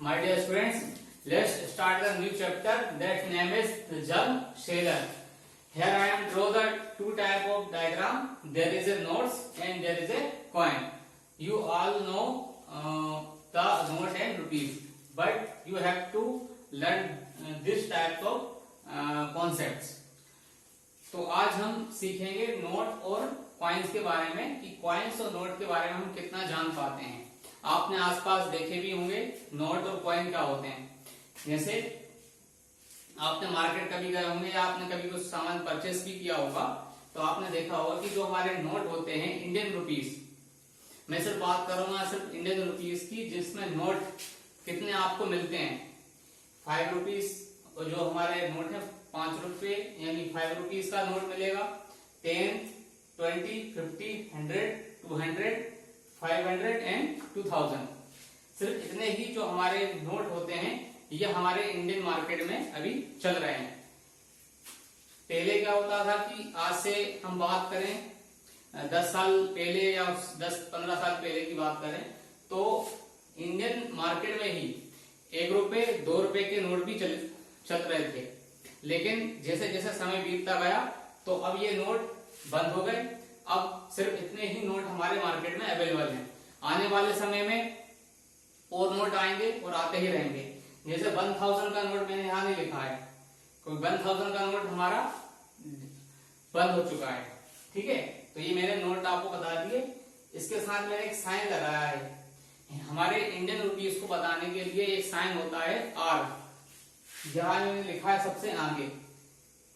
My dear students, let's start the new chapter that name is the jug sailor. Here I am draw the two type of diagram. There is a notes and there is a coin. You all know the note and rupees, but you have to learn this type of concepts. तो आज हम सीखेंगे note और coins के बारे में कि coins और नोट के बारे में हम कितना जान पाते हैं। आपने आसपास देखे भी होंगे नोट और कॉइन क्या होते हैं। जैसे आपने मार्केट कभी गए होंगे या आपने कभी कुछ सामान परचेस भी किया होगा तो आपने देखा होगा कि जो हमारे नोट होते हैं इंडियन रुपीस, मैं सिर्फ बात करूंगा सिर्फ इंडियन रुपीस की, जिसमें नोट कितने आपको मिलते हैं। 5 रुपीस और जो हमारे नोट है 5 रुपए यानी 5 रुपीस का नोट मिलेगा। 10, 20, 50, 100, 200, 500 एंड 2000। सिर्फ इतने ही जो हमारे नोट होते हैं ये हमारे इंडियन मार्केट में अभी चल रहे हैं। पहले क्या होता था कि आज से हम बात करें 10 साल पहले या 10-15 साल पहले की बात करें तो इंडियन मार्केट में ही 1 रुपए 2 रुपए के नोट भी चल रहे थे। लेकिन जैसे जैसे समय बीतता गया तो अब ये नोट बंद हो गए। अब सिर्फ इतने ही नोट हमारे मार्केट में अवेलेबल हैं। आने वाले समय में और नोट आएंगे और आते ही रहेंगे। जैसे 1000 का नोट मैंने यहाँ नहीं लिखा है, कोई 1000 का नोट हमारा बंद हो चुका है। ठीक है, तो ये मैंने नोट आपको बता दिए। इसके साथ मैंने एक साइन लगाया है। हमारे इंडियन रुपीस को बताने के लिए एक साइन होता है आर, यहाँ मैंने लिखा है सबसे आगे।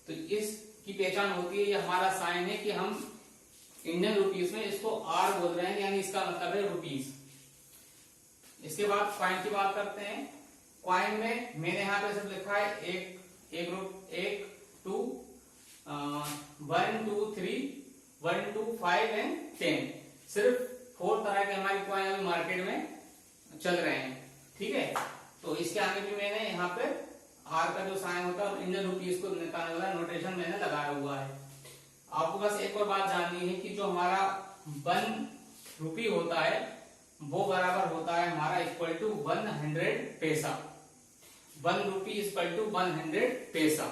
तो इसकी पहचान होती है, ये हमारा साइन है कि हम इंडियन रुपीस में इसको आर बोल रहे हैं, यानी इसका मतलब है रुपीस। इसके बाद कॉइन की बात करते हैं। कॉइन में मैंने यहाँ पे सिर्फ लिखा है 1, 2, 1, 2, 3, 1, 2, 5 एंड 10। सिर्फ 4 तरह के हमारी कॉइन अभी मार्केट में चल रहे हैं। ठीक है, तो इसके आगे भी मैंने यहाँ पे आर का जो साइन होता है इंडियन रुपीस को निकालने वाला नोटेशन मैंने लगाया हुआ है। आपको बस एक और बात जाननी है कि जो हमारा 1 रुपी होता है वो बराबर होता है हमारा इक्वल टू 100 पैसा। 1 रुपी इक्वल टू 100 पैसा,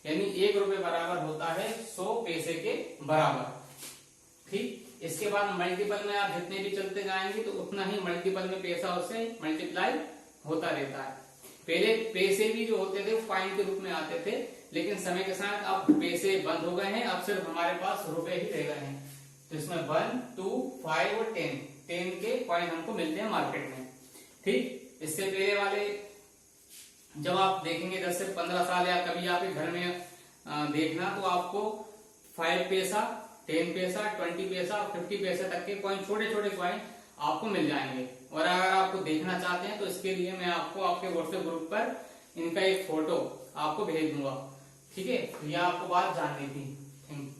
यानी 1 रुपए बराबर होता है 100 पैसे के बराबर। ठीक, इसके बाद मल्टीपल में आप जितने भी चलते जाएंगे तो उतना ही मल्टीपल में पैसा उससे मल्टीप्लाई होता रहता है। पहले पैसे भी जो होते थे वो कॉइन के रूप में आते थे, लेकिन समय के साथ अब पैसे बंद हो गए हैं। अब सिर्फ हमारे पास रुपए ही रह गए हैं। तो इसमें 1, 2, 5 और 10 के कॉइन हमको मिलते हैं मार्केट में। ठीक, इससे पहले वाले जब आप देखेंगे 10 से 15 साल या कभी आपके घर में देखना तो आपको 5 पैसा, 10 पैसा, 20 पैसा, 50 पैसा तक के कॉइन, छोटे छोटे कॉइन आपको मिल जाएंगे। और अगर आपको देखना चाहते हैं तो इसके लिए मैं आपको आपके व्हाट्सएप ग्रुप पर इनका एक फोटो आपको भेज दूंगा। ठीक है, तो यह आपको बात जाननी थी। Thank you.